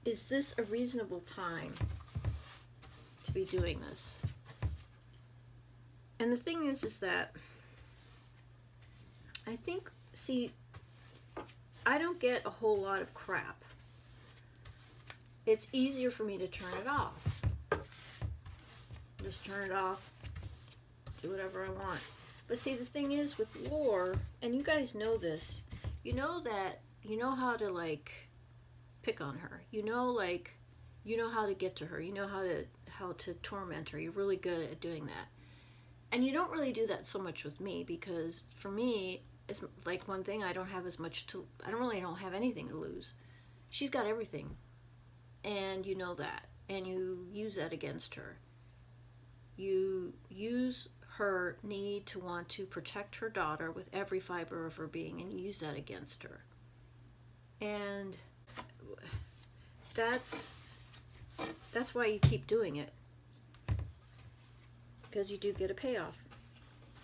is this a reasonable time to be doing this? And the thing is that I think, see, I don't get a whole lot of crap. It's easier for me to turn it off. Just turn it off, do whatever I want. But see, the thing is with lore, and you guys know this, you know how to like pick on her. You know how to get to her. You know how to torment her. You're really good at doing that. And you don't really do that so much with me, because for me, it's like one thing, I don't have anything to lose. She's got everything. And you know that. And you use that against her. You use her need to want to protect her daughter with every fiber of her being, and you use that against her. And that's why you keep doing it. Because you do get a payoff.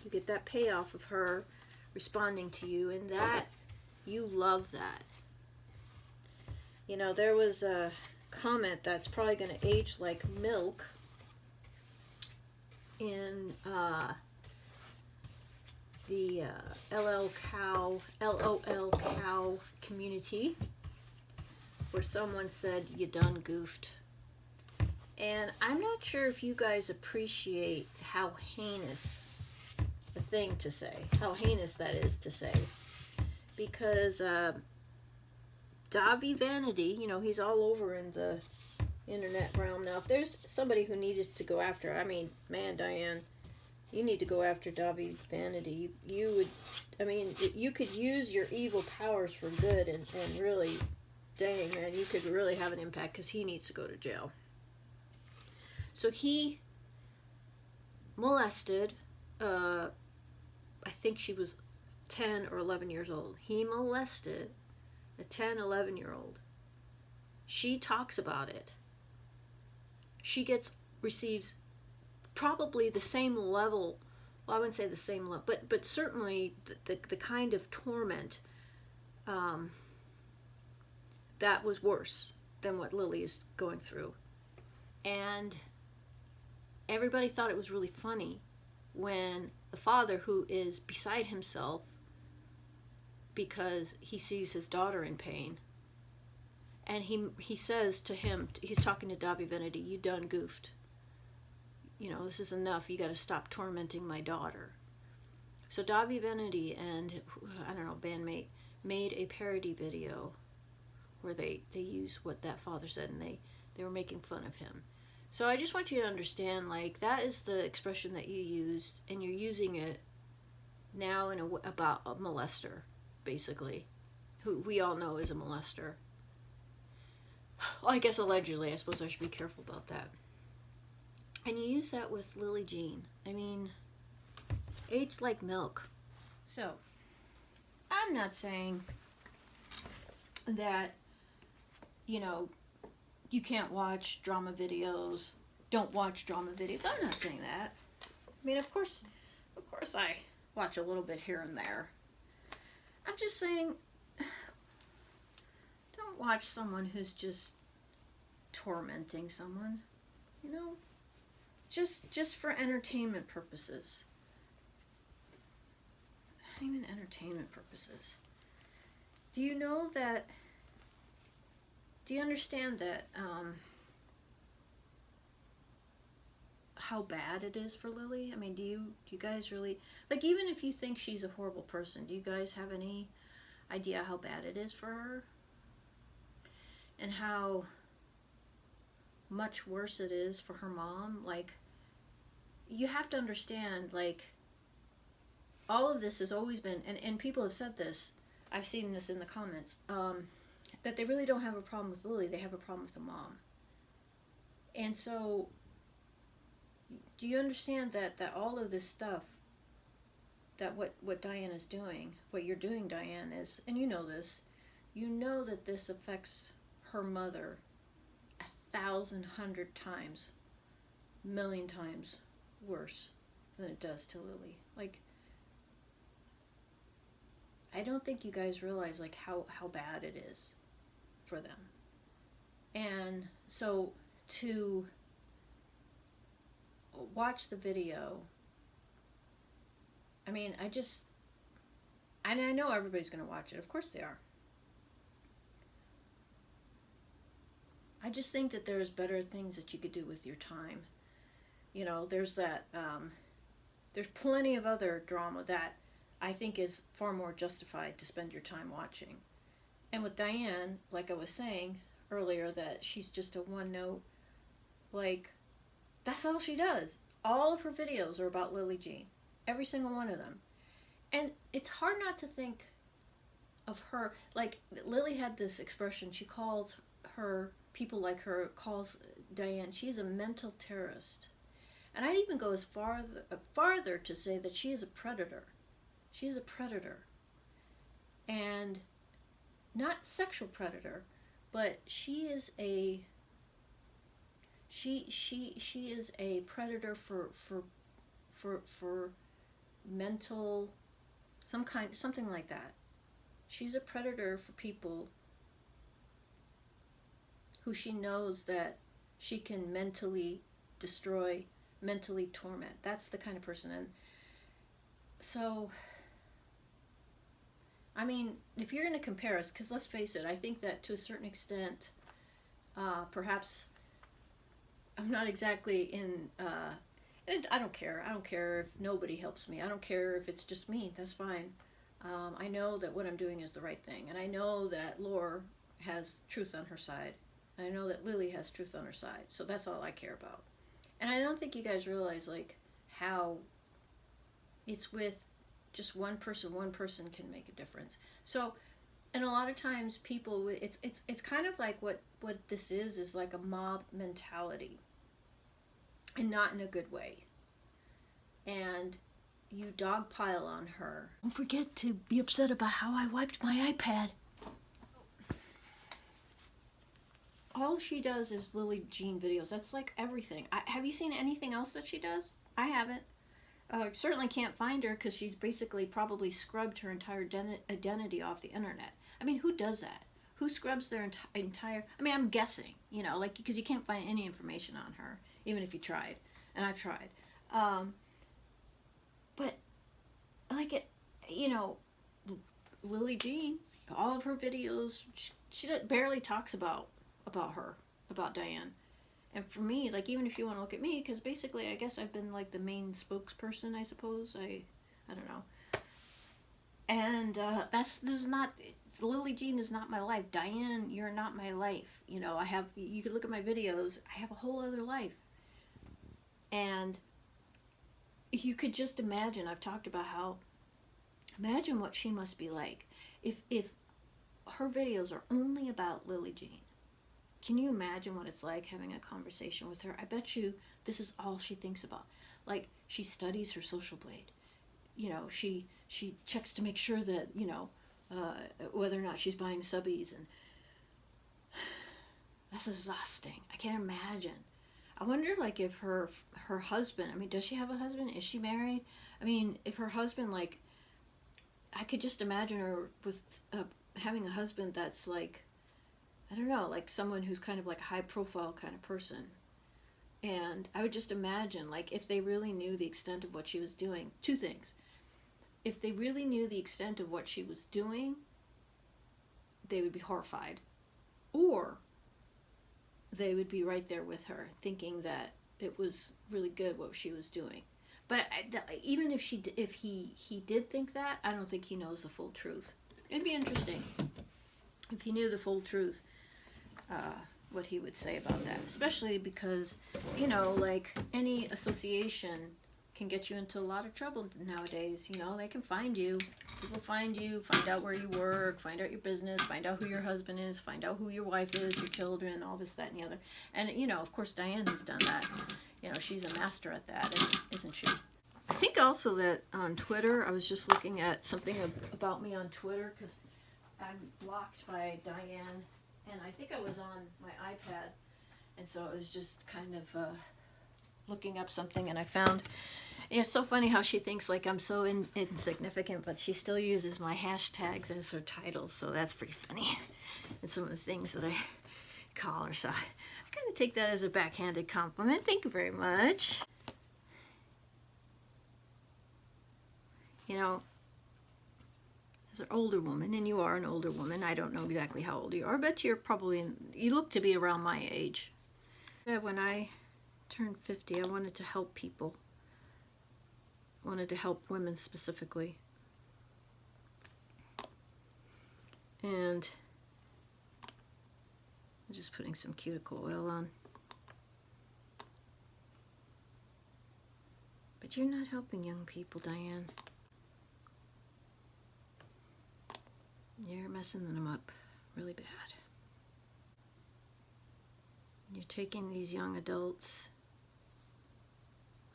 You get that payoff of her responding to you, and that, you love that. You know, there was a comment that's probably going to age like milk in the LOL cow community, where someone said, "You done goofed." And I'm not sure if you guys appreciate how heinous a thing to say, how heinous that is to say. Because Dahvie Vanity, you know, he's all over in the internet realm now. If there's somebody who needed to go after, I mean, man, Diane, you need to go after Dahvie Vanity. You could use your evil powers for good, and really, dang, man, you could really have an impact, because he needs to go to jail. So he molested, I think she was 10 or 11 years old. He molested a 10, 11-year-old. She talks about it. She receives probably the same level, well, I wouldn't say the same level, but certainly the kind of torment that was worse than what Lillee is going through. And everybody thought it was really funny when the father, who is beside himself because he sees his daughter in pain, and he says to him, he's talking to Dahvie Vanity, "You done goofed. You know, this is enough. You got to stop tormenting my daughter." So Dahvie Vanity and, I don't know, bandmate made a parody video where they used what that father said, and they were making fun of him. So I just want you to understand, like, that is the expression that you used, and you're using it now about a molester, basically, who we all know is a molester. Well, I guess allegedly. I suppose I should be careful about that. And you use that with Lillee Jean. I mean, aged like milk. So, I'm not saying that, you know, you can't watch drama videos. Don't watch drama videos. I'm not saying that. I mean, of course I watch a little bit here and there. I'm just saying, don't watch someone who's just tormenting someone, you know? Just for entertainment purposes. Not even entertainment purposes. Do you know that, do you understand that, how bad it is for Lillee? I mean, do you guys really, like, even if you think she's a horrible person, do you guys have any idea how bad it is for her? And how much worse it is for her mom? Like, you have to understand, like, all of this has always been, and people have said this, I've seen this in the comments, that they really don't have a problem with Lillee, they have a problem with the mom. And so, do you understand that all of this stuff, that what Diane is doing, what you're doing, Diane, is, and you know this, you know that this affects her mother 1,000, 100 times, million times worse than it does to Lillee. Like, I don't think you guys realize, like, how bad it is for them. And so to watch the video, I mean, and I know everybody's going to watch it. Of course they are. I just think that there's better things that you could do with your time. You know, there's that, there's plenty of other drama that I think is far more justified to spend your time watching. And with Diane, like I was saying earlier, that she's just a one note, like, that's all she does. All of her videos are about Lillee Jean. Every single one of them. And it's hard not to think of her, like, Lillee had this expression, she calls her, people like her, calls Diane, she's a mental terrorist. And I'd even go as farther to say that she is a predator. She's a predator. And not sexual predator, but she is a predator for mental, something like that. She's a predator for people who she knows that she can mentally destroy, mentally torment. That's the kind of person. And so, I mean, if you're going to compare us, because let's face it, I think that to a certain extent, perhaps I'm not exactly in, I don't care. I don't care if nobody helps me. I don't care if it's just me. That's fine. I know that what I'm doing is the right thing. And I know that Laura has truth on her side. And I know that Lillee has truth on her side. So that's all I care about. And I don't think you guys realize, like, how it's with just one person can make a difference. So, and a lot of times people, it's kind of like what this is like a mob mentality. And not in a good way. And you dogpile on her. Don't forget to be upset about how I wiped my iPad. All she does is Lillee Jean videos. That's like everything. Have you seen anything else that she does? I haven't. Certainly can't find her because she's basically probably scrubbed her entire identity off the internet. I mean, who does that? Who scrubs their entire... I mean, I'm guessing, you know, like, because you can't find any information on her, even if you tried. And I've tried. But, like, it, you know, Lillee Jean, all of her videos, she barely talks about her, about Diane. And for me, like, even if you want to look at me, because basically, I guess I've been, like, the main spokesperson, I suppose. I don't know. And this is not... Lillee Jean is not my life. Diane, you're not my life. You know, you could look at my videos, I have a whole other life. And you could just imagine, I've talked about how, imagine what she must be like if her videos are only about Lillee Jean. Can you imagine what it's like having a conversation with her? I bet you this is all she thinks about. Like, she studies her social blade. You know, she checks to make sure that, you know, whether or not she's buying subbies, and that's exhausting. I can't imagine. I wonder, like, if her husband, I mean, does she have a husband? Is she married? I mean, if her husband, like, I could just imagine her with having a husband that's, like, I don't know, like someone who's kind of like a high-profile kind of person. And I would just imagine, like, if they really knew the extent of what she was doing, two things. If they really knew the extent of what she was doing, they would be horrified. Or they would be right there with her, thinking that it was really good what she was doing. But even if he did think that, I don't think he knows the full truth. It'd be interesting if he knew the full truth, what he would say about that. Especially because, you know, like, any association can get you into a lot of trouble nowadays. You know, they can find you. People find you, find out where you work, find out your business, find out who your husband is, find out who your wife is, your children, all this, that, and the other. And, you know, of course, Diane has done that. You know, she's a master at that, isn't she? I think also that on Twitter, I was just looking at something about me on Twitter, because I'm blocked by Diane, and I think I was on my iPad, and so I was just kind of looking up something, and I found, it's so funny how she thinks like I'm so insignificant, but she still uses my hashtags as her titles, so that's pretty funny. And some of the things that I collar, so I kind of take that as a backhanded compliment. Thank you very much. You know, as an older woman, and you are an older woman, I don't know exactly how old you are, but you're probably, you look to be around my age. Yeah, when I turned 50, I wanted to help people. I wanted to help women specifically. And I'm just putting some cuticle oil on. But you're not helping young people, Diane. You're messing them up really bad. You're taking these young adults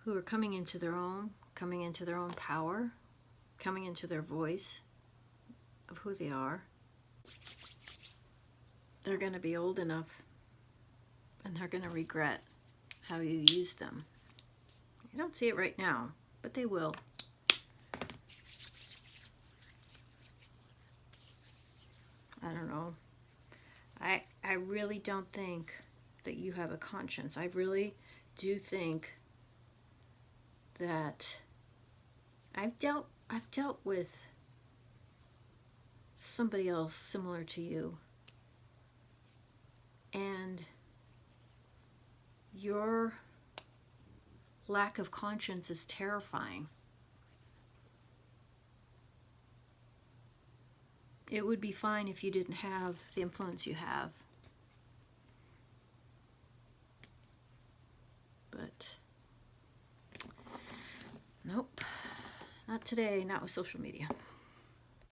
who are coming into their own power, coming into their voice of who they are. They're going to be old enough and they're going to regret how you used them. You don't see it right now, but they will. I don't know. I really don't think that you have a conscience. I really do think that I've dealt with somebody else similar to you, and your lack of conscience is terrifying. It would be fine if you didn't have the influence you have. But nope, not today, not with social media.